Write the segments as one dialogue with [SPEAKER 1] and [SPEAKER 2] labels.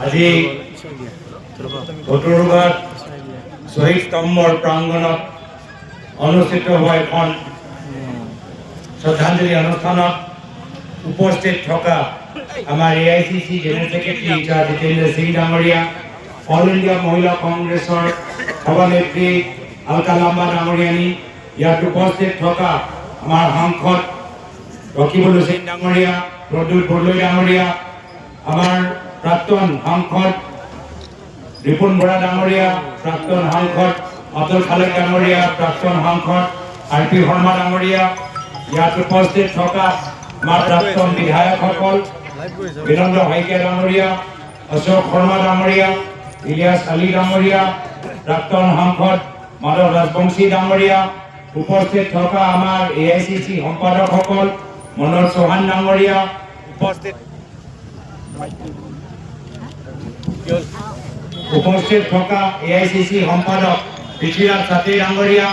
[SPEAKER 1] আজি ভটৰুঘাট শ্বহীদ স্তম্ভৰ প্ৰাংগণত অনুষ্ঠিত হোৱা এখন শ্ৰদ্ধাঞ্জলি অনুষ্ঠানত উপস্থিত থকা আমাৰ AICC general secretary Jitendra Singh ডাঙৰীয়া, অল ইণ্ডিয়া মহিলা কংগ্ৰেছৰ সভানেত্ৰী আলকা লাম্বা ডাঙৰীয়ানী, ইয়াত উপস্থিত থকা আমাৰ সাংসদ ৰকিবুল হুছেইন ডাঙৰীয়া, প্ৰদ্যুৎ বৰদলৈ ডাঙৰীয়া, আমাৰ প্ৰাক্তন সাংসদ ৰিপুণ বৰা ডাঙৰীয়া, প্ৰাক্তন সাংসদ আব্দুল খালেক ডাঙৰীয়া, প্ৰাক্তন সাংসদ RP শৰ্মা ডাঙৰীয়া, ইয়াত উপস্থিত থকা আমাৰ প্ৰাক্তন বিধায়কসকল বীৰেন্দ্ৰ শইকীয়া ডাঙৰীয়া, অশোক শৰ্মা ডাঙৰীয়া, ইলিয়াছ আলী ডাঙৰীয়া, প্ৰাক্তন সাংসদ মাধৱ ৰাজবংশী ডাঙৰীয়া, উপস্থিত থকা আমাৰ AICC সম্পাদকসকল মনোজ চৌহান ডাঙৰীয়া, উপস্থিত থকা AICC সম্পাদক পৃথ্বীৰাজ ছাত্ৰী ডাঙৰীয়া,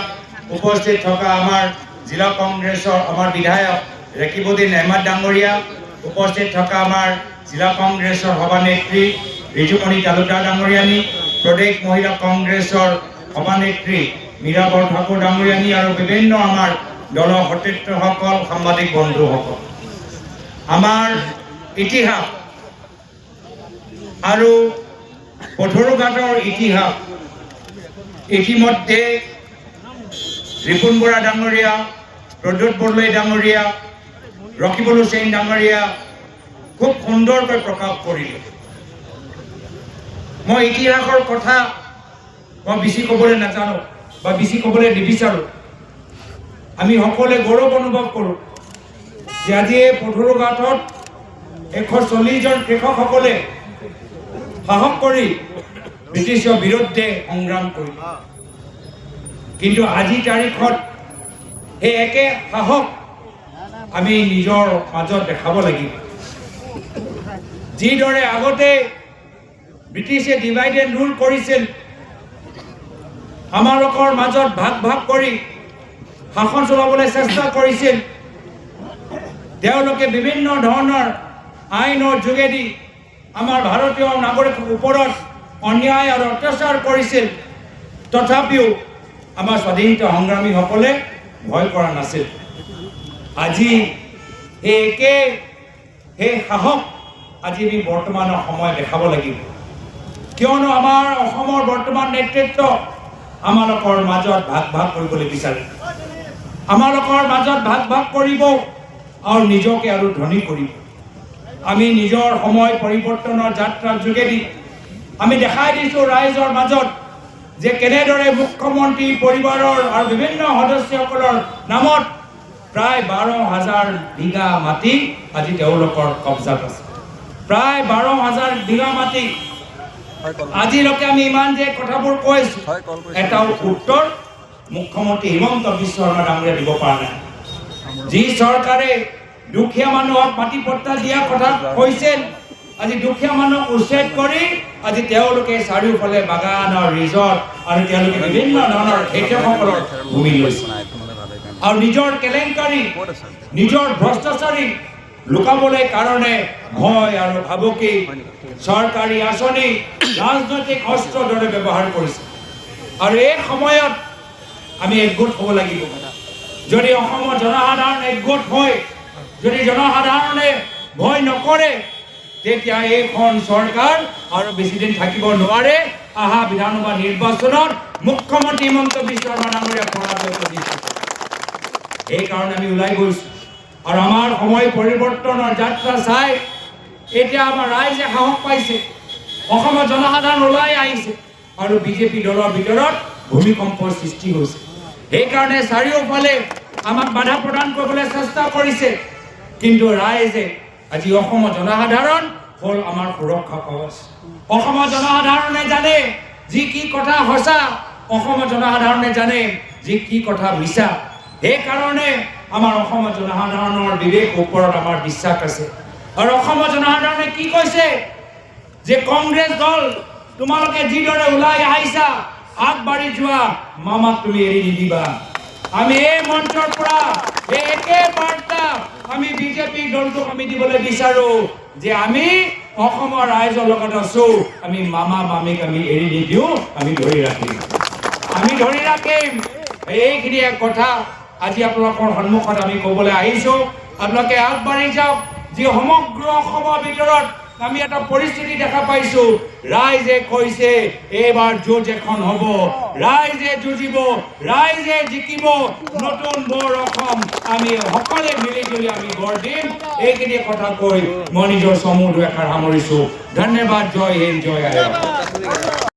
[SPEAKER 1] উপস্থিত থকা আমাৰ জিলা কংগ্ৰেছৰ আমাৰ বিধায়ক ৰেকিবুদ্দিন আহমেদ ডাঙৰীয়া, উপস্থিত থকা আমাৰ জিলা কংগ্ৰেছৰ সভানেত্ৰী ৰিজুমণি তালুকদাৰ ডাঙৰীয়ানী, প্ৰদেশ মহিলা কংগ্ৰেছৰ সভানেত্ৰী মীৰা বৰঠাকুৰ ডাঙৰীয়ানী আৰু বিভিন্ন আমাৰ দলৰ সতীৰ্থসকল, সাংবাদিক বন্ধুসকল, আমাৰ ইতিহাস আৰু ভটৰুঘাটৰ ইতিহাস ইতিমধ্যে ৰিপুণ বৰা ডাঙৰীয়া, প্ৰদ্যুৎ বৰদলৈ ডাঙৰীয়া, ৰকিবুল হুছেইন ডাঙৰীয়া খুব সুন্দৰকৈ প্ৰকাশ কৰিলে। মই ইতিহাসৰ কথা মই বেছি ক'বলৈ নাজানো বা বেছি ক'বলৈ নিবিচাৰোঁ। আমি সকলোৱে গৌৰৱ অনুভৱ কৰোঁ যে আজি এই ভটৰুঘাটত 140 জন কৃষকসকলে সাহস কৰি ব্ৰিটিছৰ বিৰুদ্ধে সংগ্ৰাম কৰিলে। কিন্তু আজি তাৰিখত সেই একে সাহস আমি নিজৰ মাজত দেখাব লাগিব। যিদৰে আগতে ব্ৰিটিছে ডিভাইড এণ্ড ৰুল কৰিছিল, আমালোকৰ মাজত ভাগ ভাগ কৰি শাসন চলাবলৈ চেষ্টা কৰিছিল, তেওঁলোকে বিভিন্ন ধৰণৰ আইনৰ যোগেদি আমাৰ ভাৰতীয় নাগৰিকৰ ওপৰত অন্যায় আৰু অত্যাচাৰ কৰিছিল, তথাপিও আমাৰ স্বাধীনতা সংগ্ৰামীসকলে ভয় কৰা নাছিল। আজি সেই সাহস আজি আমি বৰ্তমানৰ সময় দেখাব লাগিব, কিয়নো আমাৰ অসমৰ বৰ্তমান নেতৃত্ব আমালোকৰ মাজত ভাগ ভাগ কৰিবলৈ বিচাৰে। আমালোকৰ মাজত ভাগ ভাগ কৰিব আৰু নিজকে আৰু ধনী কৰিব। আমি নিজৰ সময় পৰিৱৰ্তনৰ যাত্ৰাৰ যোগেদি আমি দেখাই দিছোঁ ৰাইজৰ মাজত যে কেনেদৰে মুখ্যমন্ত্ৰী পৰিবাৰৰ আৰু বিভিন্ন সদস্যসকলৰ নামত প্ৰায় 12,000 বিঘা মাটি আজি তেওঁলোকৰ কব্জাত আছে। প্ৰায় 12,000 বিঘা মাটি। আজিলৈকে আমি ইমান যে কথাবোৰ কৈছোঁ, এটাও উত্তৰ মুখ্যমন্ত্ৰী হিমন্ত বিশ্ব শৰ্মা ডাঙৰীয়াই দিব পৰা নাই। যি চৰকাৰে দুখীয়া মানুহক মাটি পট্টা দিয়া কথা কৈছিল, আজি দুখীয়া মানুহক উচ্ছেদ কৰি আজি তেওঁলোকে চাৰিওফালে বাগান আৰু ৰিজৰ্ট আৰু তেওঁলোকে বিভিন্ন ধৰণৰ খেতিয়কসকলৰ ভূমি লৈছে আৰু নিজৰ কেলেংকাৰী, নিজৰ ভ্ৰষ্টাচাৰী লুকাবলৈ কাৰণে ভয় আৰু ভাবুকি চৰকাৰী আঁচনি ৰাজনৈতিক অস্ত্ৰৰ দৰে ব্যৱহাৰ কৰিছে। আৰু এই সময়ত আমি একগোট হ'ব লাগিব। যদি অসমৰ জনসাধাৰণ একগোট হয়, যদি জনসাধাৰণে ভয় নকৰে, তেতিয়া এইখন চৰকাৰ আৰু বেছিদিন থাকিব নোৱাৰে। অহা বিধানসভা নিৰ্বাচনত মুখ্যমন্ত্ৰী হিমন্ত বিশ্ব শৰ্মা ডাঙৰীয়া পৰাজয় দিছে। সেইকাৰণে আমি ওলাই গৈছোঁ আৰু আমাৰ সময় পৰিৱৰ্তনৰ যাত্ৰা চাই এতিয়া আমাৰ ৰাইজে সাহস পাইছে, অসমৰ জনসাধাৰণ ওলাই আহিছে আৰু বিজেপি দলৰ ভিতৰত ভূমিকম্পৰ সৃষ্টি হৈছে। সেইকাৰণে চাৰিওফালে আমাক বাধা প্ৰদান কৰিবলৈ চেষ্টা কৰিছে, কিন্তু ৰাইজে আজি অসমৰ জনসাধাৰণ হ'ল আমাৰ সুৰক্ষা কৱচ। অসমৰ জনসাধাৰণে জানে যি কি কথা সঁচা, অসমৰ জনসাধাৰণে জানে যি কি কথা মিছা। সেইকাৰণে আমাৰ অসমৰ জনসাধাৰণৰ বিবেক ওপৰত আমাৰ বিশ্বাস আছে। আৰু অসমৰ জনসাধাৰণে কি কৈছে যে কংগ্ৰেছ দল তোমালোকে যিদৰে ওলাই আহিছা আগবাঢ়ি যোৱা, মামাক তুমি এৰি নিদিবা। আমি এই মঞ্চৰ পৰা এই একে বাৰ্তা আমি বিজেপি দলটোক আমি দিবলৈ বিচাৰো যে আমি অসমৰ ৰাইজৰ লগত আছো আমি মামা মামীক আমি এৰি নিদিওঁ আমি ধৰি ৰাখিম এইখিনি এক কথা আজি আপোনালোকৰ সন্মুখত আমি ক'বলৈ আহিছো আপোনালোকে আগবাঢ়ি যাওক যি সমগ্ৰ অসমৰ ভিতৰত আমি এটা পৰিস্থিতি দেখা পাইছো ৰাইজে কৈছে এইবাৰ যুঁজ এখন হ'ব ৰাইজে যুঁজিব ৰাইজে জিকিব নতুন বৰ অসম আমি সকলোৱে মিলিজুলি আমি গঢ় দিম এইখিনি কথা কৈ মই নিজৰ চমু দুআষাৰ সামৰিছো ধন্যবাদ জয় হিন্দ জয় আইঅসম